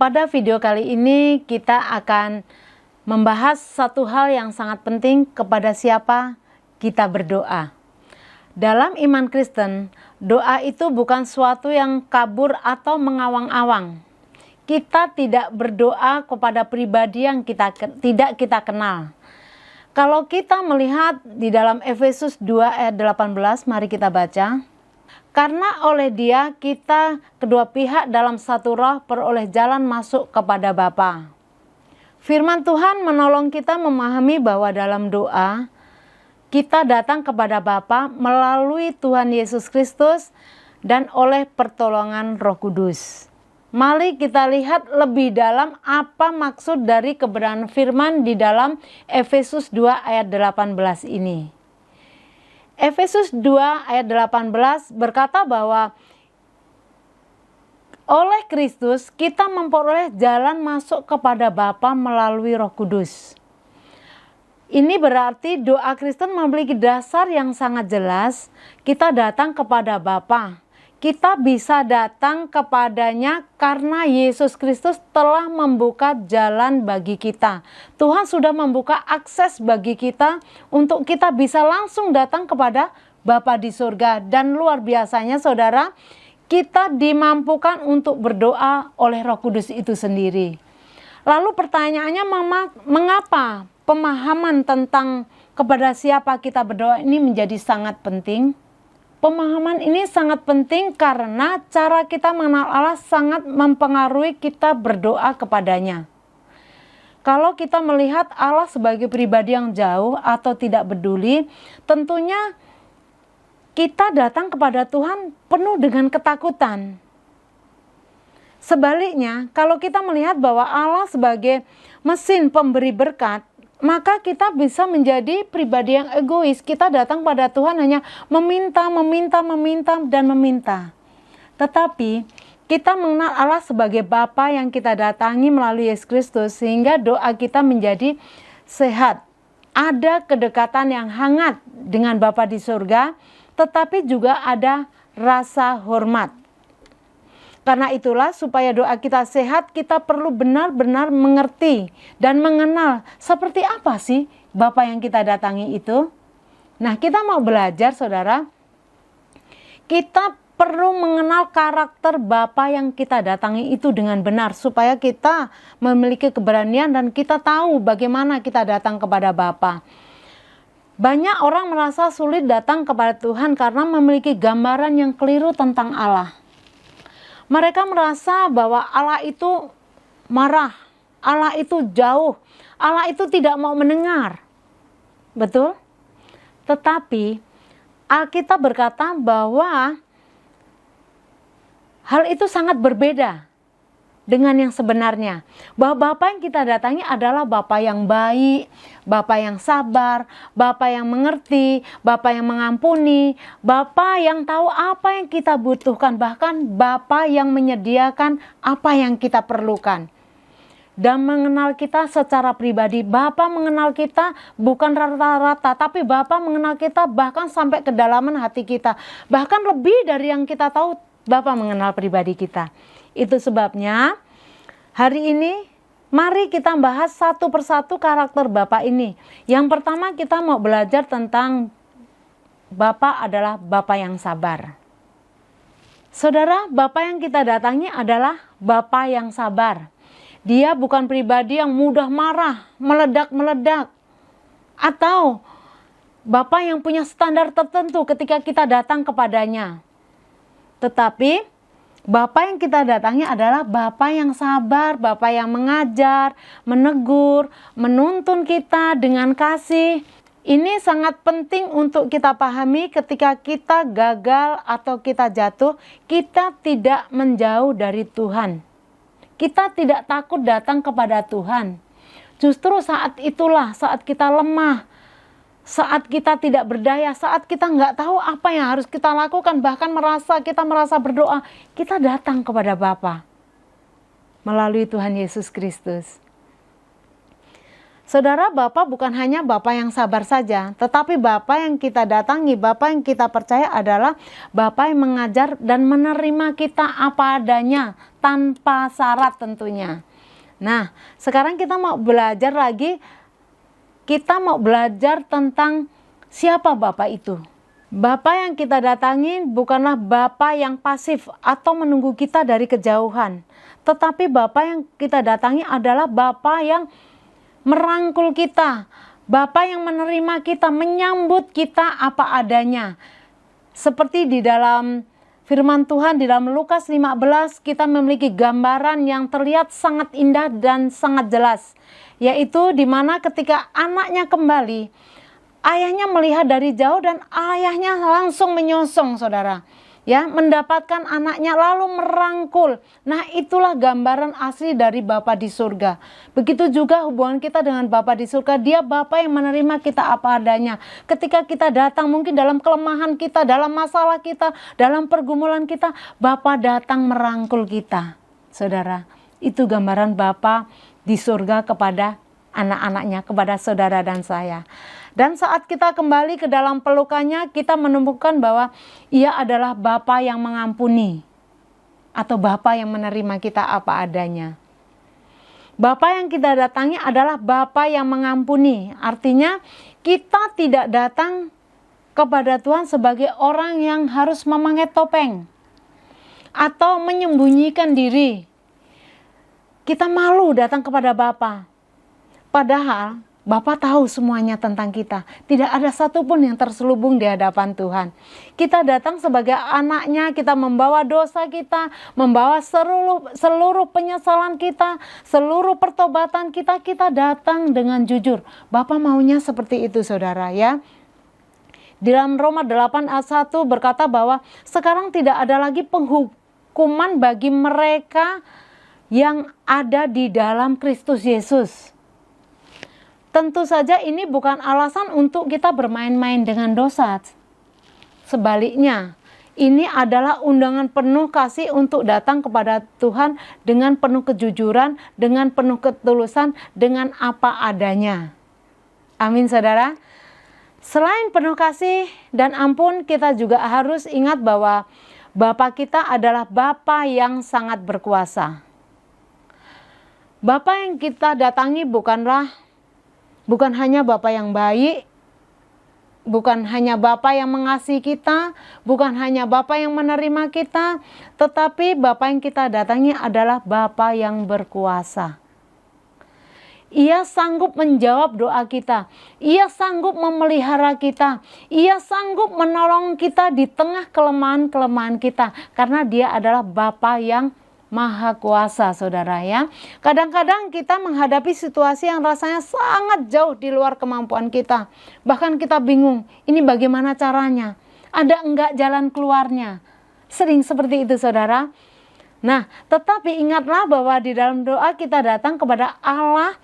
Pada video kali ini kita akan membahas satu hal yang sangat penting, kepada siapa kita berdoa. Dalam iman Kristen, doa itu bukan suatu yang kabur atau mengawang-awang. Kita tidak berdoa kepada pribadi yang tidak kita kenal. Kalau kita melihat di dalam Efesus 2 ayat 18, mari kita baca. Karena oleh Dia kita kedua pihak dalam satu roh peroleh jalan masuk kepada Bapa. Firman Tuhan menolong kita memahami bahwa dalam doa kita datang kepada Bapa melalui Tuhan Yesus Kristus dan oleh pertolongan Roh Kudus. Mari kita lihat lebih dalam apa maksud dari kebenaran firman di dalam Efesus 2 ayat 18 ini. Efesus 2 ayat 18 berkata bahwa oleh Kristus kita memperoleh jalan masuk kepada Bapa melalui Roh Kudus. Ini berarti doa Kristen memiliki dasar yang sangat jelas. Kita datang kepada Bapa. Kita bisa datang kepadanya karena Yesus Kristus telah membuka jalan bagi kita. Tuhan sudah membuka akses bagi kita untuk kita bisa langsung datang kepada Bapa di surga. Dan luar biasanya saudara, kita dimampukan untuk berdoa oleh Roh Kudus itu sendiri. Lalu pertanyaannya, mengapa pemahaman tentang kepada siapa kita berdoa ini menjadi sangat penting? Pemahaman ini sangat penting karena cara kita mengenal Allah sangat mempengaruhi kita berdoa kepadanya. Kalau kita melihat Allah sebagai pribadi yang jauh atau tidak peduli, tentunya kita datang kepada Tuhan penuh dengan ketakutan. Sebaliknya, kalau kita melihat bahwa Allah sebagai mesin pemberi berkat, maka kita bisa menjadi pribadi yang egois. Kita datang pada Tuhan hanya meminta, dan meminta. Tetapi kita mengenal Allah sebagai Bapa yang kita datangi melalui Yesus Kristus, sehingga doa kita menjadi sehat. Ada kedekatan yang hangat dengan Bapa di surga, tetapi juga ada rasa hormat. Karena itulah supaya doa kita sehat, kita perlu benar-benar mengerti dan mengenal seperti apa sih Bapa yang kita datangi itu. Nah, kita mau belajar saudara, kita perlu mengenal karakter Bapa yang kita datangi itu dengan benar, supaya kita memiliki keberanian dan kita tahu bagaimana kita datang kepada Bapa. Banyak orang merasa sulit datang kepada Tuhan karena memiliki gambaran yang keliru tentang Allah. Mereka merasa bahwa Allah itu marah, Allah itu jauh, Allah itu tidak mau mendengar. Betul? Tetapi Alkitab berkata bahwa hal itu sangat berbeda dengan yang sebenarnya. Bahwa Bapa yang kita datangi adalah Bapa yang baik, Bapa yang sabar, Bapa yang mengerti, Bapa yang mengampuni, Bapa yang tahu apa yang kita butuhkan, bahkan Bapa yang menyediakan apa yang kita perlukan. Dan mengenal kita secara pribadi. Bapa mengenal kita bukan rata-rata, tapi Bapa mengenal kita bahkan sampai kedalaman hati kita. Bahkan lebih dari yang kita tahu, Bapa mengenal pribadi kita. Itu sebabnya hari ini mari kita bahas satu persatu karakter Bapa ini. Yang pertama kita mau belajar tentang Bapa adalah Bapa yang sabar. Saudara, Bapa yang kita datangi adalah Bapa yang sabar. Dia bukan pribadi yang mudah marah, meledak-meledak. Atau Bapa yang punya standar tertentu ketika kita datang kepadanya. Tetapi Bapa yang kita datangi adalah Bapa yang sabar, Bapa yang mengajar, menegur, menuntun kita dengan kasih. Ini sangat penting untuk kita pahami ketika kita gagal atau kita jatuh, kita tidak menjauh dari Tuhan. Kita tidak takut datang kepada Tuhan. Justru saat itulah, saat kita lemah, saat kita tidak berdaya, saat kita nggak tahu apa yang harus kita lakukan, bahkan kita merasa berdoa, kita datang kepada Bapa melalui Tuhan Yesus Kristus. Saudara, Bapa bukan hanya Bapa yang sabar saja, tetapi Bapa yang kita datangi, Bapa yang kita percaya adalah Bapa yang mengajar dan menerima kita apa adanya, tanpa syarat tentunya. Nah, sekarang kita mau belajar lagi, kita mau belajar tentang siapa Bapa itu. Bapa yang kita datangi bukanlah Bapa yang pasif atau menunggu kita dari kejauhan, tetapi Bapa yang kita datangi adalah Bapa yang merangkul kita, Bapa yang menerima kita, menyambut kita apa adanya. Seperti di dalam firman Tuhan di dalam Lukas 15, kita memiliki gambaran yang terlihat sangat indah dan sangat jelas, yaitu di mana ketika anaknya kembali, ayahnya melihat dari jauh dan ayahnya langsung menyosong, saudara. Ya, mendapatkan anaknya lalu merangkul. Nah, itulah gambaran asli dari Bapa di surga. Begitu juga hubungan kita dengan Bapa di surga. Dia Bapa yang menerima kita apa adanya. Ketika kita datang mungkin dalam kelemahan kita, dalam masalah kita, dalam pergumulan kita, Bapa datang merangkul kita. Saudara, itu gambaran Bapa di surga kepada anak-anaknya, kepada saudara dan saya. Dan saat kita kembali ke dalam pelukannya, kita menemukan bahwa Ia adalah Bapa yang mengampuni, atau Bapa yang menerima kita apa adanya. Bapa yang kita datangi adalah Bapa yang mengampuni. Artinya kita tidak datang kepada Tuhan sebagai orang yang harus memakai topeng atau menyembunyikan diri. Kita malu datang kepada Bapa. Padahal Bapa tahu semuanya tentang kita. Tidak ada satupun yang terselubung di hadapan Tuhan. Kita datang sebagai anaknya, kita membawa dosa kita, membawa seluruh penyesalan kita, seluruh pertobatan kita, kita datang dengan jujur. Bapa maunya seperti itu, saudara, ya. Di dalam Roma 8 ayat 1 berkata bahwa sekarang tidak ada lagi penghukuman bagi mereka yang ada di dalam Kristus Yesus. Tentu saja ini bukan alasan untuk kita bermain-main dengan dosa. Sebaliknya, ini adalah undangan penuh kasih untuk datang kepada Tuhan dengan penuh kejujuran, dengan penuh ketulusan, dengan apa adanya. Amin, saudara. Selain penuh kasih dan ampun, kita juga harus ingat bahwa Bapa kita adalah Bapa yang sangat berkuasa. Bapa yang kita datangi bukan hanya Bapa yang baik, bukan hanya Bapa yang mengasihi kita, bukan hanya Bapa yang menerima kita, tetapi Bapa yang kita datangi adalah Bapa yang berkuasa. Ia sanggup menjawab doa kita, Ia sanggup memelihara kita, Ia sanggup menolong kita di tengah kelemahan-kelemahan kita, karena Dia adalah Bapa yang Maha Kuasa, saudara, ya. Kadang-kadang kita menghadapi situasi yang rasanya sangat jauh di luar kemampuan kita. Bahkan kita bingung, ini bagaimana caranya? Ada enggak jalan keluarnya? Sering seperti itu, saudara. Nah, tetapi ingatlah bahwa di dalam doa kita datang kepada Allah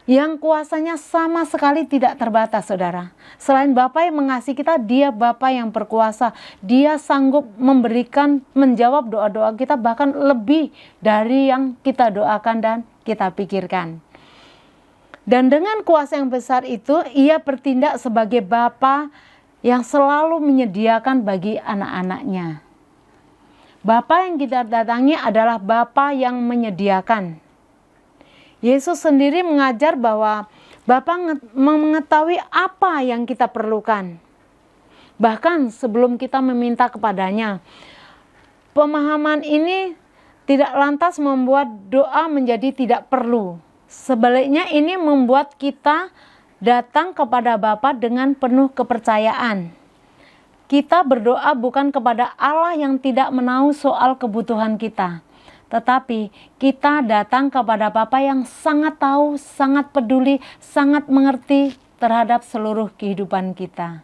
yang kuasanya sama sekali tidak terbatas, saudara. Selain Bapa yang mengasihi kita, Dia Bapa yang berkuasa. Dia sanggup menjawab doa-doa kita bahkan lebih dari yang kita doakan dan kita pikirkan. Dan dengan kuasa yang besar itu, Ia bertindak sebagai Bapa yang selalu menyediakan bagi anak-anaknya. Bapa yang kita datangi adalah Bapa yang menyediakan. Yesus sendiri mengajar bahwa Bapa mengetahui apa yang kita perlukan. Bahkan sebelum kita meminta kepadanya. Pemahaman ini tidak lantas membuat doa menjadi tidak perlu. Sebaliknya ini membuat kita datang kepada Bapa dengan penuh kepercayaan. Kita berdoa bukan kepada Allah yang tidak menahu soal kebutuhan kita. Tetapi kita datang kepada Bapa yang sangat tahu, sangat peduli, sangat mengerti terhadap seluruh kehidupan kita.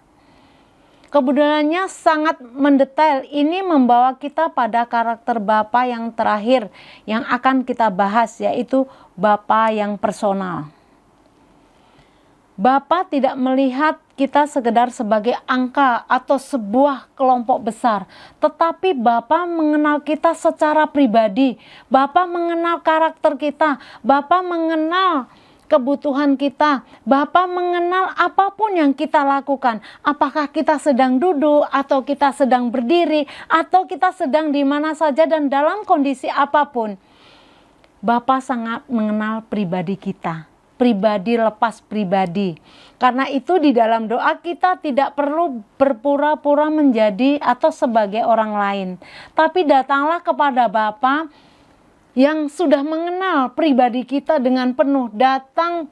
Kebudayaannya sangat mendetail. Ini membawa kita pada karakter Bapa yang terakhir yang akan kita bahas, yaitu Bapa yang personal. Bapa tidak melihat kita sekedar sebagai angka atau sebuah kelompok besar, tetapi Bapa mengenal kita secara pribadi. Bapa mengenal karakter kita, Bapa mengenal kebutuhan kita. Bapa mengenal apapun yang kita lakukan. Apakah kita sedang duduk, atau kita sedang berdiri, atau kita sedang di mana saja dan dalam kondisi apapun. Bapa sangat mengenal pribadi kita. Pribadi lepas pribadi. Karena itu di dalam doa kita tidak perlu berpura-pura menjadi atau sebagai orang lain. Tapi datanglah kepada Bapa yang sudah mengenal pribadi kita dengan penuh. Datang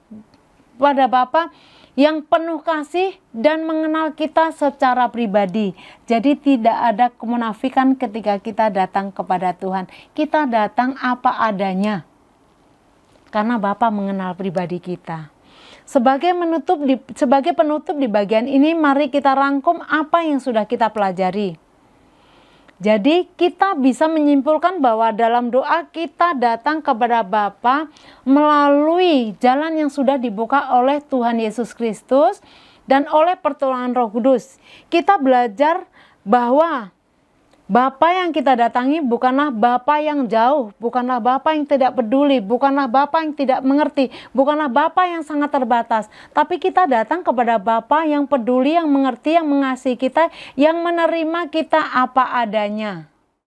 pada Bapa yang penuh kasih dan mengenal kita secara pribadi. Jadi tidak ada kemunafikan ketika kita datang kepada Tuhan. Kita datang apa adanya. Karena Bapa mengenal pribadi kita. Sebagai penutup di bagian ini, mari kita rangkum apa yang sudah kita pelajari. Jadi kita bisa menyimpulkan bahwa dalam doa kita datang kepada Bapa melalui jalan yang sudah dibuka oleh Tuhan Yesus Kristus dan oleh pertolongan Roh Kudus. Kita belajar bahwa Bapa yang kita datangi bukanlah Bapa yang jauh, bukanlah Bapa yang tidak peduli, bukanlah Bapa yang tidak mengerti, bukanlah Bapa yang sangat terbatas. Tapi kita datang kepada Bapa yang peduli, yang mengerti, yang mengasihi kita, yang menerima kita apa adanya.